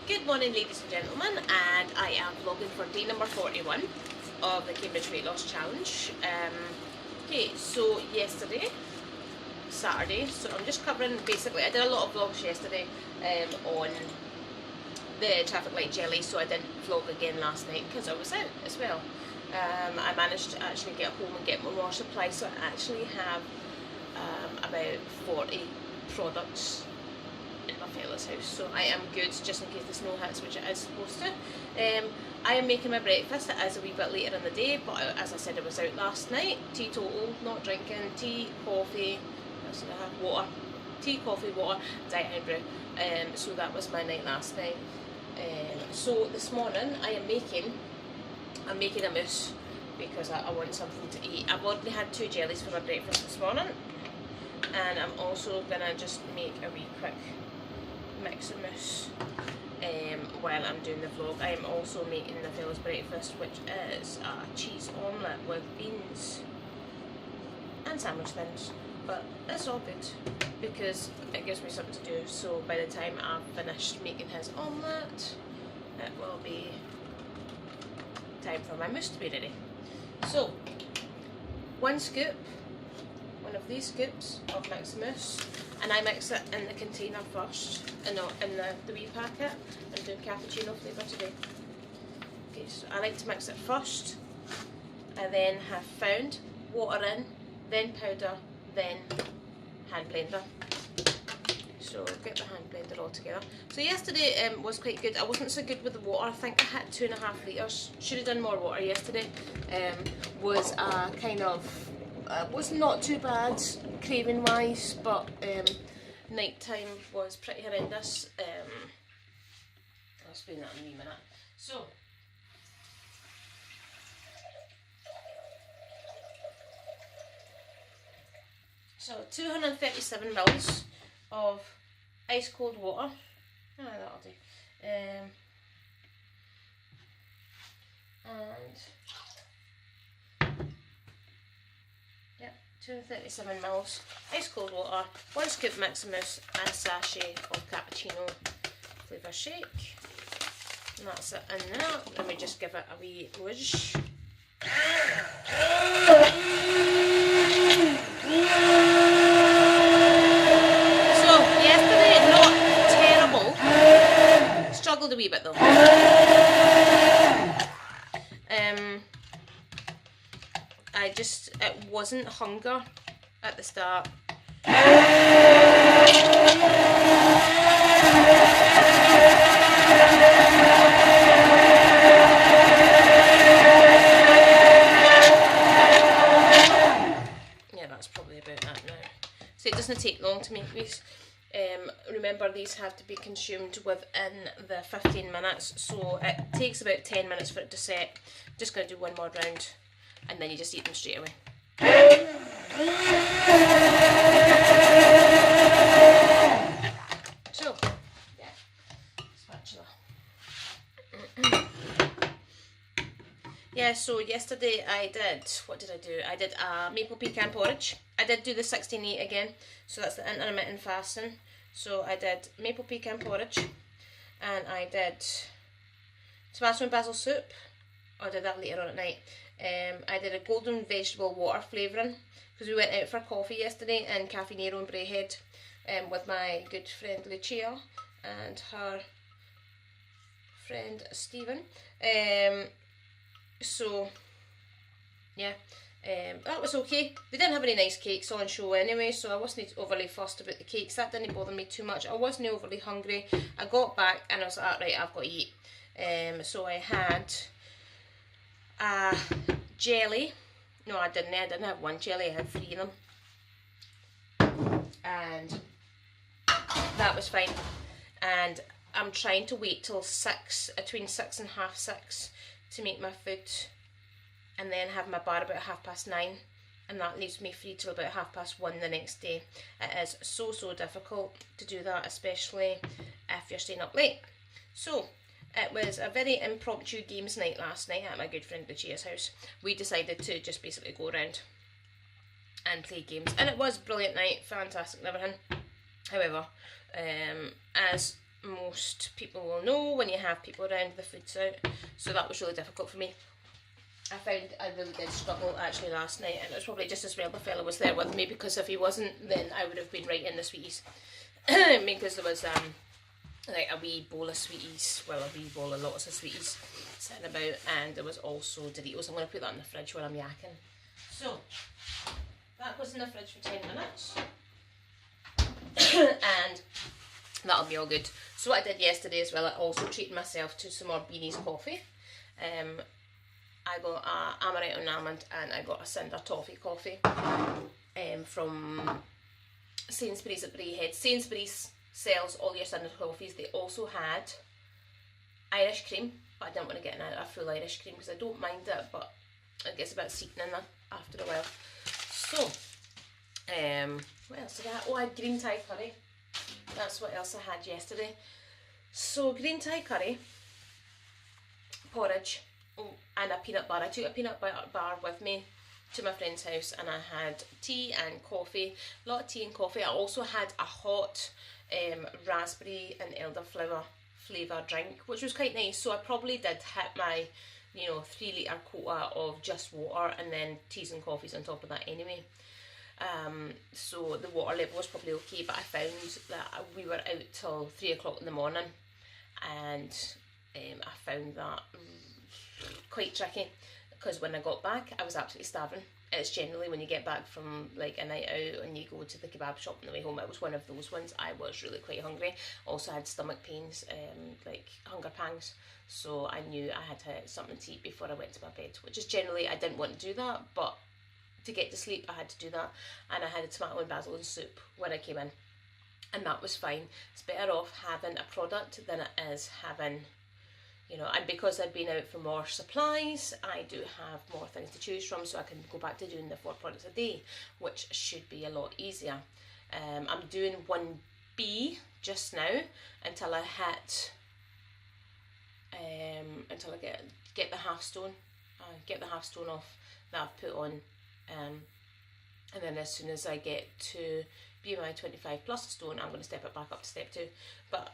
Good morning, ladies and gentlemen, and I am vlogging for day number 41 of the Cambridge Weight Loss Challenge. Okay, so yesterday, Saturday, so I'm just covering, basically, I did a lot of vlogs yesterday on the traffic light jelly, so I didn't vlog again last night because I was out as well. I managed to actually get home and get my more supply, so I actually have about 40 products in my fella's house, so I am good just in case the snow hits, which it is supposed to. I am making my breakfast. It is a wee bit later in the day, but as I said, I was out last night. Teetotal, not drinking, tea, coffee, water, tea, coffee, water, diet and brew. So that was my night last night. So this morning I'm making a mousse because I want something to eat. I've already had 2 jellies for my breakfast this morning, and I'm also gonna just make a wee quick mix of mousse while I'm doing the vlog. I am also making the fella's breakfast, which is a cheese omelette with beans and sandwich thins, but it's all good because it gives me something to do. So by the time I've finished making his omelette, it will be time for my mousse to be ready. So one of these scoops of mixed mousse, and I mix it in the container first, and not in the wee packet. I'm doing cappuccino flavour today. Okay, so I like to mix it first. I then have found water in, then powder, then hand blender. So get the hand blender all together. So yesterday was quite good. I wasn't so good with the water. I think I had 2.5 litres. Should have done more water yesterday. Was a kind of was not too bad craving wise, but night time was pretty horrendous. I'll explain that in a wee minute. So 237 mils of ice cold water. That'll do. And 237 mils ice cold water, 1 scoop mix of mousse, and a sachet of cappuccino flavour shake. And that's it in there. Let me just give it a wee whoosh. So yesterday, not terrible. Struggled a wee bit though. It wasn't hunger at the start. Yeah, that's probably about that now. So it doesn't take long to make these. Remember, these have to be consumed within the 15 minutes, so it takes about 10 minutes for it to set. Just going to do one more round, and then you just eat them straight away. So, yeah, spatula. Yeah, so yesterday what did I do? I did maple pecan porridge. I did do the 16-8 again, so that's the intermittent fasting. So I did maple pecan porridge, and I did tomato and basil soup. I did that later on at night. I did a golden vegetable water flavouring because we went out for coffee yesterday in Cafe Nero in Braehead with my good friend Lucia and her friend Stephen. So yeah, that was okay. They didn't have any nice cakes on show anyway, so I wasn't overly fussed about the cakes. That didn't bother me too much. I wasn't overly hungry. I got back and I was like, right, I've got to eat. So I had jelly. No, I didn't have 1 jelly, I had 3 of them, and that was fine. And I'm trying to wait till 6, between 6 and half 6 to make my food, and then have my bar about 9:30, and that leaves me free till about 1:30 the next day. It is so difficult to do that, especially if you're staying up late. So it was a very impromptu games night last night at my good friend Lucia's house. We decided to just basically go around and play games, and it was a brilliant night, fantastic and everything. However, as most people will know, when you have people around, the food's out. So that was really difficult for me. I found I really did struggle actually last night, and it was probably just as well the fella was there with me, because if he wasn't, then I would have been right in the sweeties. Because there was like a wee bowl of sweeties, well, a wee bowl of lots of sweeties sitting about, and there was also Doritos. I'm going to put that in the fridge while I'm yakking. So that goes in the fridge for 10 minutes. And that'll be all good. So what I did yesterday as well, I also treated myself to some more Beanie's coffee. I got a Amaretto and Almond, and I got a Cinder Toffee coffee from Sainsbury's at Braehead. Sainsbury's sells all your Cinder coffees. They also had Irish cream, but I didn't want to get a full Irish cream because I don't mind it, but it gets a bit sweetening after a while. So, what else did I have? Oh, I had green Thai curry. That's what else I had yesterday. So, green Thai curry, porridge, and a peanut bar. I took a peanut bar with me to my friend's house, and I had tea and coffee. A lot of tea and coffee. I also had a hot raspberry and elderflower flavour drink, which was quite nice. So I probably did hit my 3 litre quota of just water, and then teas and coffees on top of that anyway. So the water level was probably okay, but I found that we were out till 3 o'clock in the morning, and I found that quite tricky, because when I got back I was absolutely starving. It's generally when you get back from like a night out and you go to the kebab shop on the way home, it was one of those ones. I was really quite hungry. Also had stomach pains, like hunger pangs, so I knew I had to have something to eat before I went to my bed, which is generally, I didn't want to do that, but to get to sleep I had to do that. And I had a tomato and basil and soup when I came in, and that was fine. It's better off having a product than it is having, and because I've been out for more supplies, I do have more things to choose from, so I can go back to doing the 4 products a day, which should be a lot easier. I'm doing 1B just now until I hit, until I get the half stone, get the half stone off that I've put on, and then as soon as I get to BMI 25 plus a stone, I'm going to step it back up to step 2. But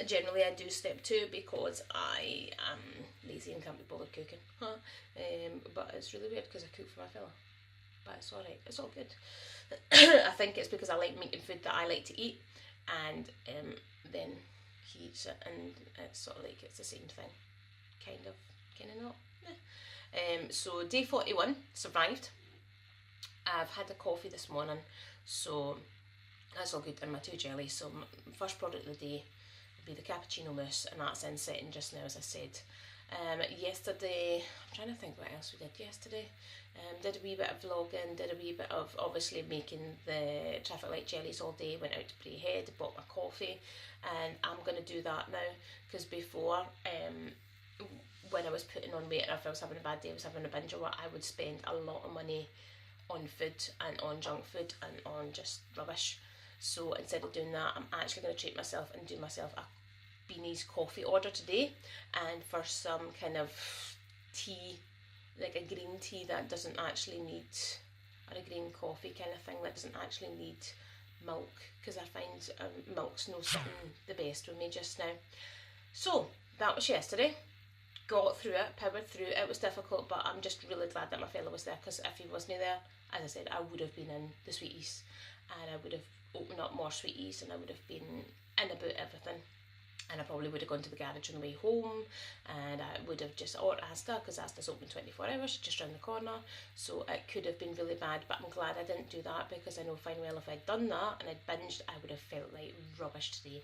generally I do step 2 because I am lazy and can't be bothered cooking. But it's really weird because I cook for my fella. But it's alright, it's all good. I think it's because I like making food that I like to eat, and then he eats it, and it's sort of like it's the same thing. Kind of not. So day 41, survived. I've had a coffee this morning, so that's all good, and my 2 jellies. So my first product of the day will be the cappuccino mousse, and that's in setting just now, as I said. Yesterday, I'm trying to think what else we did yesterday. Did a wee bit of vlogging, did a wee bit of obviously making the traffic light jellies all day, went out to Braehead, bought my coffee, and I'm going to do that now, because before, when I was putting on weight, or if I was having a bad day, I was having a binge or what, I would spend a lot of money on food and on junk food and on just rubbish. So instead of doing that, I'm actually going to treat myself and do myself a Beanie's coffee order today, and for some kind of tea, like a green tea that doesn't actually need, or a green coffee kind of thing that doesn't actually need milk, because I find milk's no sitting the best with me just now. So that was yesterday. Got through it, powered through it. It was difficult, but I'm just really glad that my fella was there, because if he wasn't there, as I said, I would have been in the sweeties, and I would have opened up more sweeties, and I would have been in about everything. And I probably would have gone to the garage on the way home, and I would have just ordered Asda, because Asda's open 24 hours, just round the corner. So it could have been really bad, but I'm glad I didn't do that, because I know fine well if I'd done that and I'd binged, I would have felt like rubbish today.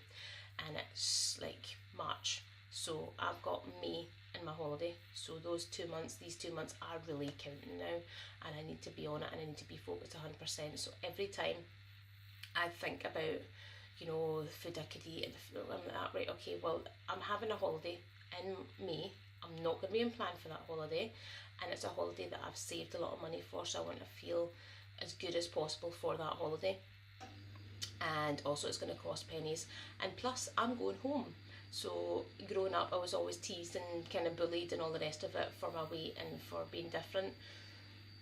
And it's like March, so I've got May and my holiday, so these 2 months are really counting now, and I need to be on it, and I need to be focused 100%. So every time I think about, the food I could eat, and I'm like that, right, okay, well, I'm having a holiday in May, I'm not going to be in plan for that holiday, and it's a holiday that I've saved a lot of money for, so I want to feel as good as possible for that holiday. And also it's going to cost pennies, and plus I'm going home. So growing up I was always teased and kind of bullied and all the rest of it for my weight and for being different.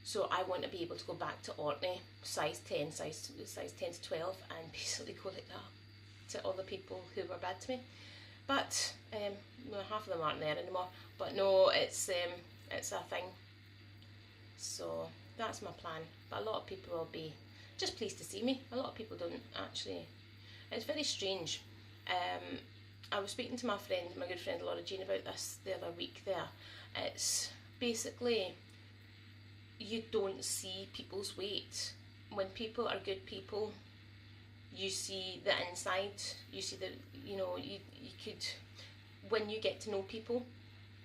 So I want to be able to go back to Orkney, size 10 to 12, and basically go like that. to all the people who were bad to me. But well, half of them aren't there anymore. But no, it's a thing. So that's my plan. But a lot of people will be just pleased to see me. A lot of people don't actually. It's very strange. I was speaking to my good friend Laura Jean about this the other week there. It's basically, you don't see people's weight. When people are good people, you see the inside, you see the, you could, when you get to know people,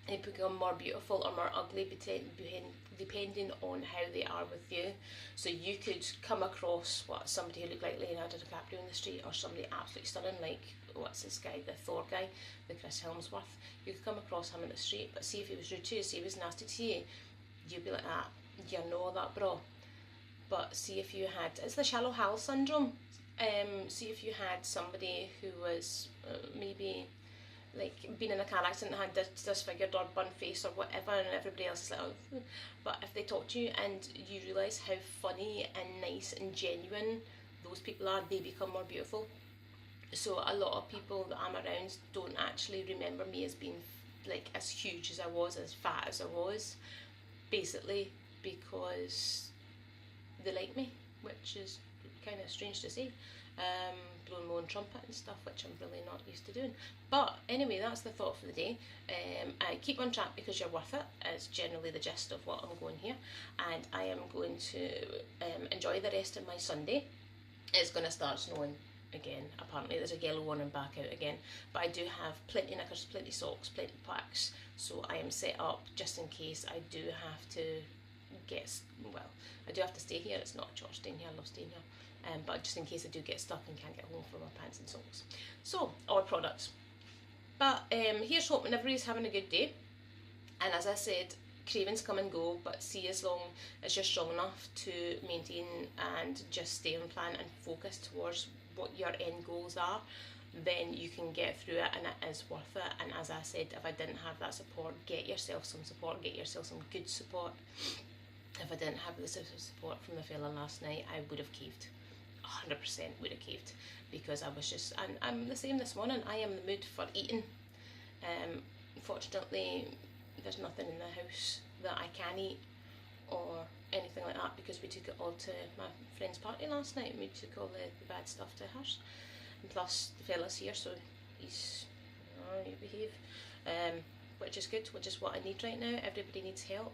they become more beautiful or more ugly depending on how they are with you. So you could come across somebody who looked like Leonardo DiCaprio in the street, or somebody absolutely stunning like, what's this guy, the Thor guy, the Chris Hemsworth. You could come across him in the street, but see if he was rude to you, see if he was nasty to you, you'd be like, ah, you're not that bro. But see if you had, it's the shallow Hal syndrome. See if you had somebody who was maybe like been in a car accident and had disfigured or burnt face or whatever, and everybody else is like, oh. But if they talk to you and you realise how funny and nice and genuine those people are, they become more beautiful. So a lot of people that I'm around don't actually remember me as being like as huge as I was, as fat as I was, basically because they like me, which is kind of strange to say, blowing my own trumpet and stuff, which I'm really not used to doing. But anyway, that's the thought for the day. I keep on track because you're worth it, is generally the gist of what I'm going here, and I am going to enjoy the rest of my Sunday. It's going to start snowing again, apparently. There's a yellow warning back out again, but I do have plenty of knickers, plenty of socks, plenty of packs, so I am set up just in case I do have to I do have to stay here. It's not a chore staying here, I love staying here, but just in case I do get stuck and can't get home for my pants and socks. So, our products. But here's hoping everybody's having a good day, and as I said, cravings come and go, but see, as long as you're strong enough to maintain and just stay on plan and focus towards what your end goals are, then you can get through it, and it is worth it. And as I said, if I didn't have that support, get yourself some support, get yourself some good support. If I didn't have the support from the fella last night, I would have caved. 100% would have caved, because I was just, and I'm the same this morning. I am in the mood for eating. Fortunately, there's nothing in the house that I can eat or anything like that, because we took it all to my friend's party last night, and we took all the bad stuff to hers. And plus the fella's here, so he's, you behave, which is good, which is what I need right now. Everybody needs help,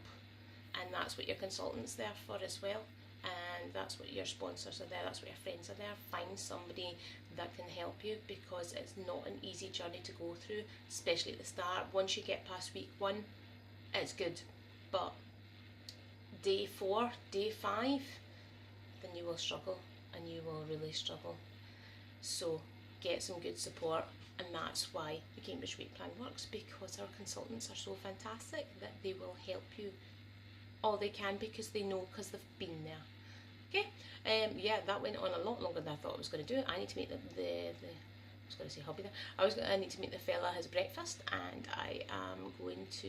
and that's what your consultant's there for as well, and that's what your sponsors are there, that's what your friends are there. Find somebody that can help you, because it's not an easy journey to go through, especially at the start. Once you get past week 1, it's good, but day 4, day 5, then you will struggle, and you will really struggle. So get some good support, and that's why the Cambridge Weight Plan works, because our consultants are so fantastic that they will help you all they can, because they know, because they've been there. Okay, yeah, that went on a lot longer than I thought it was going to do. I need to make I was going to say hobby there. I need to make the fella his breakfast, and I am going to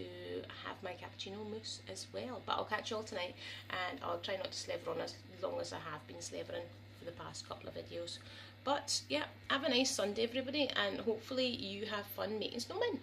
have my cappuccino mousse as well. But I'll catch you all tonight, and I'll try not to slaver on as long as I have been slavering for the past couple of videos. But yeah, have a nice Sunday everybody, and hopefully you have fun making snowmen.